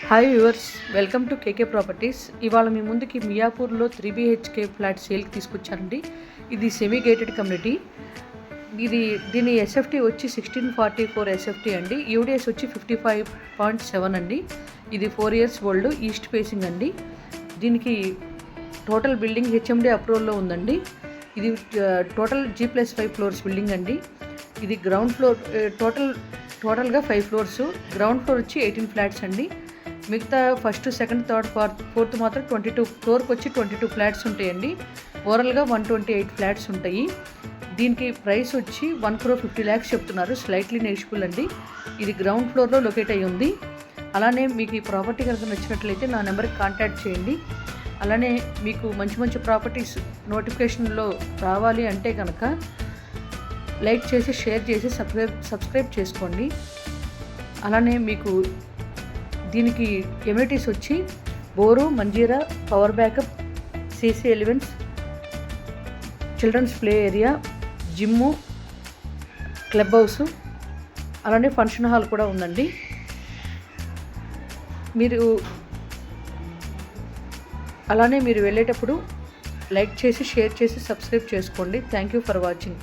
Hi viewers, welcome to KK properties. ఇవాళ మీ ముందుకి మియాపూర్లో 3 BHK flat సేల్కి తీసుకొచ్చానండి. ఇది సెమీ గేటెడ్ కమ్యూనిటీ. దీని ఎస్ఎఫ్టీ వచ్చి 1644 ఎస్ఎఫ్టీ అండి. యూడిఎస్ వచ్చి 55.7 అండి. ఇది 4 years ఓల్డ్, ఈస్ట్ ఫేసింగ్ అండి. దీనికి టోటల్ బిల్డింగ్ హెచ్ఎండి అప్రూవల్లో ఉందండి. ఇది టోటల్ G+5 ఫ్లోర్స్ బిల్డింగ్ అండి. ఇది గ్రౌండ్ ఫ్లోర్, టోటల్గా 5 floors. గ్రౌండ్ ఫ్లోర్ వచ్చి 18 ఫ్లాట్స్ అండి. మిగతా ఫస్ట్, సెకండ్, థర్డ్, ఫోర్త్ మాత్రం 22 ఫ్లోర్కి వచ్చి 22 ఫ్లాట్స్ ఉంటాయండి. ఓవరాల్గా 128 ఫ్లాట్స్ ఉంటాయి. దీనికి ప్రైస్ వచ్చి 1,50 lakhs చెప్తున్నారు. స్లైట్లీ నెగిషియబుల్ అండి. ఇది గ్రౌండ్ ఫ్లోర్లో లొకేట్ అయ్యి ఉంది. అలానే మీకు ఈ ప్రాపర్టీ కనుక నచ్చినట్లయితే నా నెంబర్కి కాంటాక్ట్ చేయండి. అలానే మీకు మంచి మంచి ప్రాపర్టీస్ నోటిఫికేషన్లో రావాలి అంటే కనుక లైక్ చేసి, షేర్ చేసి, సబ్స్క్రైబ్ చేసుకోండి. అలానే మీకు దీనికి ఎమ్యూనిటీస్ వచ్చి bore, Manjeera, power backup, CC elements, children's play area, gym, club house, అలానే ఫంక్షన్ హాల్ కూడా ఉందండి. అలానే మీరు వెళ్ళేటప్పుడు లైక్ చేసి, షేర్ చేసి, సబ్స్క్రైబ్ చేసుకోండి. Thank you for watching.